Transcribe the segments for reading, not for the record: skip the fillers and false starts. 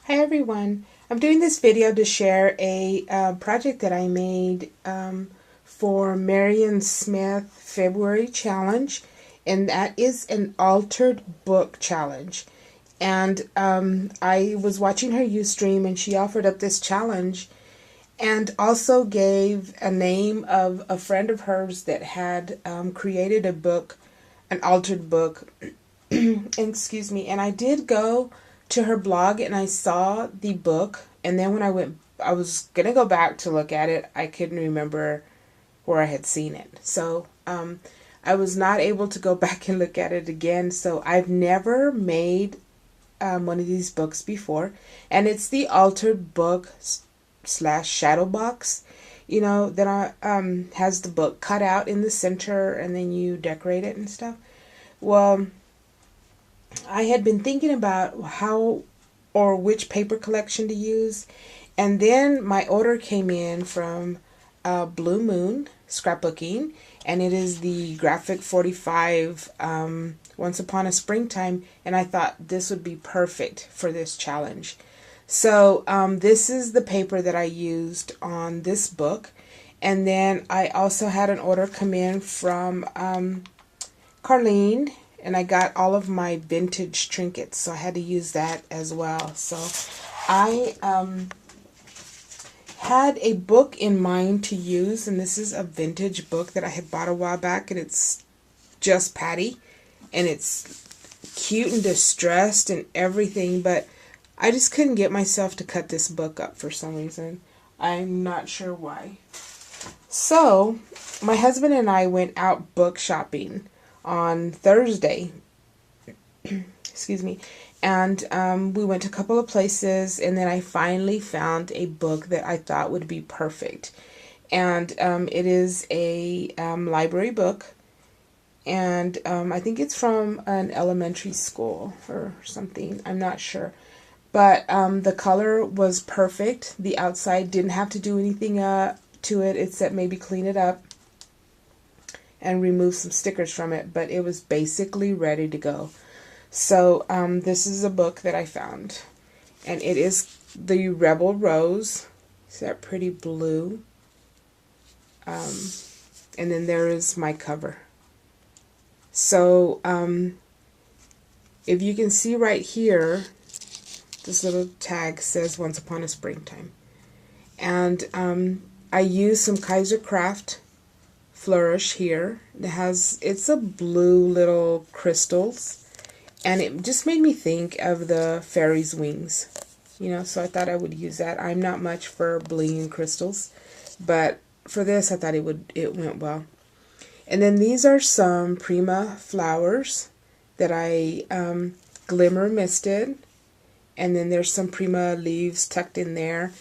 Hi everyone. I'm doing this video to share a project that I made for Marion Smith February challenge, and that is an altered book challenge. And I was watching her Ustream and she offered up this challenge and also gave a name of a friend of hers that had created a book, an altered book. Excuse me. And I did go to her blog and I saw the book, and then when I was gonna go back to look at it, I couldn't remember where I had seen it. So I was not able to go back and look at it again. So I've never made one of these books before, and it's the altered book slash shadow box. You know, that has the book cut out in the center, and then you decorate it and stuff. Well, I had been thinking about how or which paper collection to use, and then my order came in from Blue Moon Scrapbooking, and it is the Graphic 45 Once Upon a Springtime, and I thought this would be perfect for this challenge. So this is the paper that I used on this book, and then I also had an order come in from Carlene, and I got all of my vintage trinkets, so I had to use that as well. So I had a book in mind to use, and this is a vintage book that I had bought a while back, and it's just Patty, and it's cute and distressed and everything, but I just couldn't get myself to cut this book up for some reason. I'm not sure why. So my husband and I went out book shopping on Thursday. Excuse me. And we went to a couple of places, and then I finally found a book that I thought would be perfect. And it is a library book, and I think it's from an elementary school or something. I'm not sure. But the color was perfect. The outside didn't have to do anything to it except maybe clean it up and remove some stickers from it, but it was basically ready to go. So this is a book that I found, and it is the Rebel Rose. Is that pretty blue? And then there is my cover. So if you can see right here, this little tag says Once Upon a Springtime, and I used some Kaiser Craft flourish here. It's a blue little crystals, and it just made me think of the fairy's wings, you know, so I thought I would use that. I'm not much for bling and crystals, but for this I thought it went well. And then these are some Prima flowers that I glimmer misted, and then there's some Prima leaves tucked in there,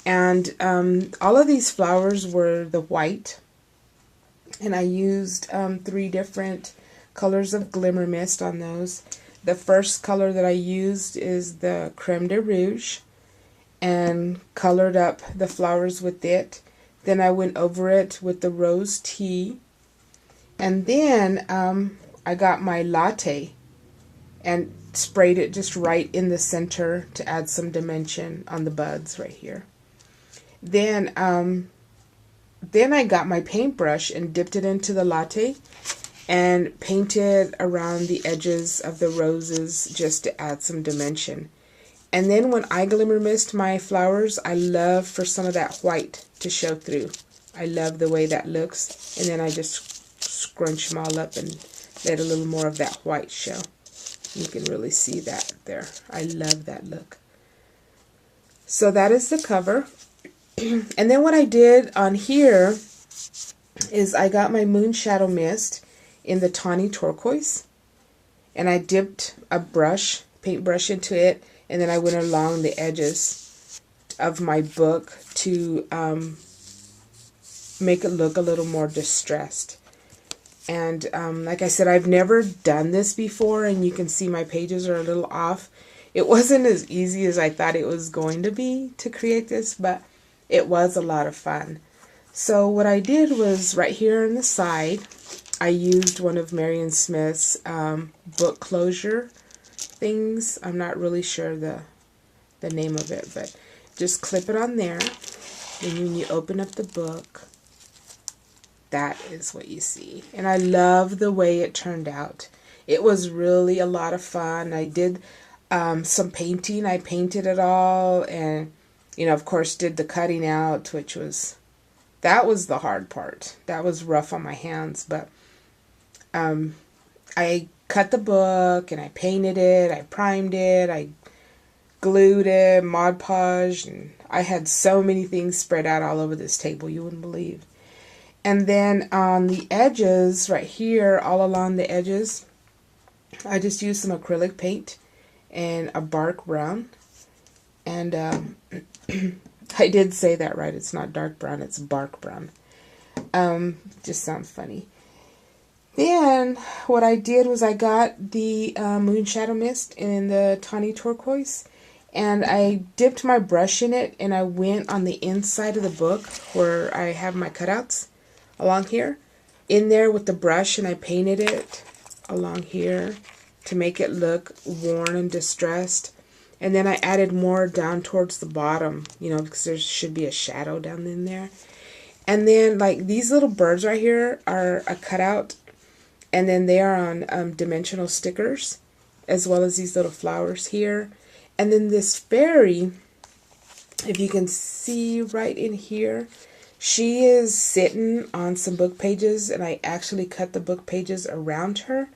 and all of these flowers were the white. And I used 3 different colors of glimmer mist on those. The first color that I used is the Creme de Rouge, and colored up the flowers with it. Then I went over it with the rose tea, and then I got my latte and sprayed it just right in the center to add some dimension on the buds right here. Then I got my paintbrush and dipped it into the latte and painted around the edges of the roses just to add some dimension. And then when I glimmer mist my flowers, I love for some of that white to show through. I love the way that looks. And then I just scrunch them all up and let a little more of that white show. You can really see that there. I love that look. So that is the cover. And then what I did on here is I got my Moon Shadow Mist in the tawny turquoise, and I dipped a paintbrush into it, and then I went along the edges of my book to make it look a little more distressed. And like I said, I've never done this before, and you can see my pages are a little off. It wasn't as easy as I thought it was going to be to create this, but it was a lot of fun. So what I did was right here on the side, I used one of Marion Smith's book closure things. I'm not really sure the the name of it, but just clip it on there. And when you open up the book, that is what you see. And I love the way it turned out. It was really a lot of fun. I did some painting. I painted it all, and of course did the cutting out, which was, that was the hard part. That was rough on my hands, but I cut the book and I painted it, I primed it, I glued it, Mod Podge, and I had so many things spread out all over this table you wouldn't believe. And then on the edges, right here, all along the edges, I just used some acrylic paint and a bark brown. And I did say that right, it's not dark brown, it's bark brown. Just sounds funny. Then what I did was I got the Moonshadow Mist in the tawny turquoise, and I dipped my brush in it, and I went on the inside of the book where I have my cutouts along here, in there with the brush, and I painted it along here to make it look worn and distressed. And then I added more down towards the bottom, because there should be a shadow down in there. And then like these little birds right here are a cutout, and then they are on dimensional stickers, as well as these little flowers here. And then this fairy, if you can see right in here, she is sitting on some book pages, and I actually cut the book pages around her.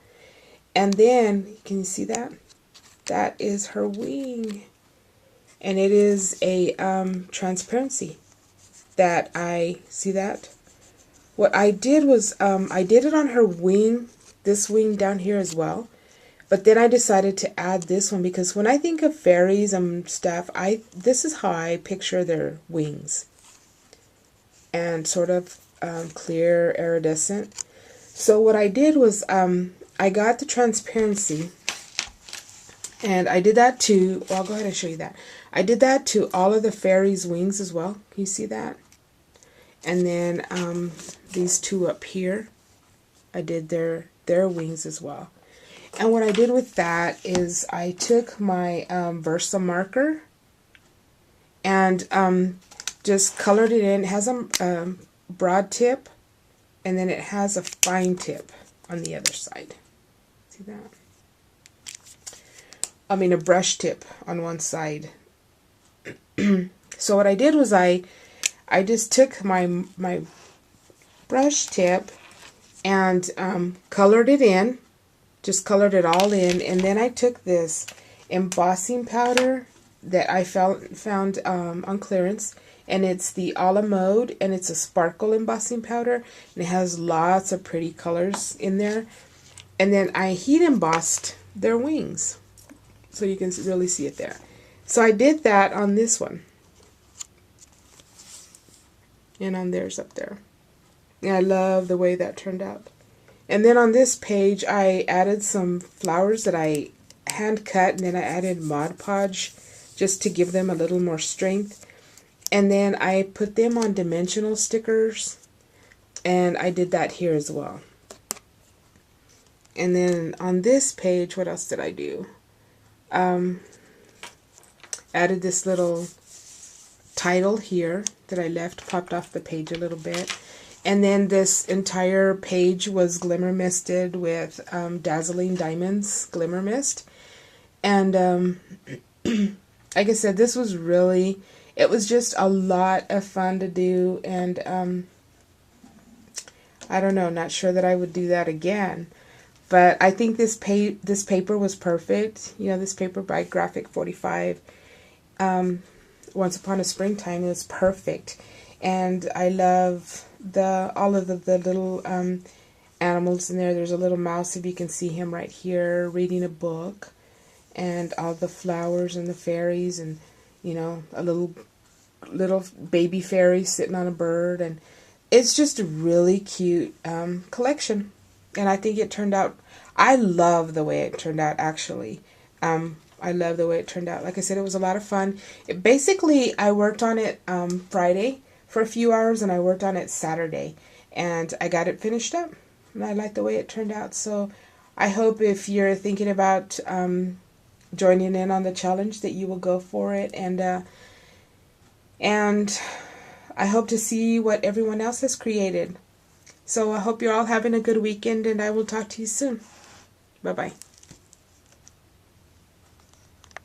And then, can you see that? That is her wing. And it is a transparency that see that? What I did was, I did it on her wing, this wing down here as well. But then I decided to add this one, because when I think of fairies and stuff, this is how I picture their wings. And sort of clear, iridescent. So what I did was, I got the transparency, and I did that to, well, I'll go ahead and show you that. I did that to all of the fairies' wings as well. Can you see that? And then these two up here, I did their wings as well. And what I did with that is I took my Versa marker and just colored it in. It has a broad tip, and then it has a fine tip on the other side. See that? I mean, a brush tip on one side. So what I did was I just took my brush tip and colored it in, just colored it all in, and then I took this embossing powder that I found on clearance, and it's the a la mode, and it's a sparkle embossing powder, and it has lots of pretty colors in there. And then I heat embossed their wings, so you can really see it there. So I did that on this one, and on theirs up there. And I love the way that turned out. And then on this page, I added some flowers that I hand cut, and then I added Mod Podge just to give them a little more strength. And then I put them on dimensional stickers, and I did that here as well. And then on this page, what else did I do? Added this little title here that I left popped off the page a little bit. And then this entire page was glimmer misted with Dazzling Diamonds Glimmer Mist. And like I said, this was really, it was just a lot of fun to do. And I don't know, not sure that I would do that again. But I think this paper was perfect. This paper by Graphic 45. Once Upon a Springtime, it was perfect. And I love all of the little animals in there. There's a little mouse, if you can see him right here, reading a book. And all the flowers and the fairies, and a little baby fairy sitting on a bird. And it's just a really cute collection. And I think it turned out, I love the way it turned out, actually. I love the way it turned out. Like I said, it was a lot of fun. Basically, I worked on it Friday for a few hours, and I worked on it Saturday. And I got it finished up. And I like the way it turned out. So I hope if you're thinking about joining in on the challenge, that you will go for it. And I hope to see what everyone else has created. So I hope you're all having a good weekend, and I will talk to you soon. Bye-bye.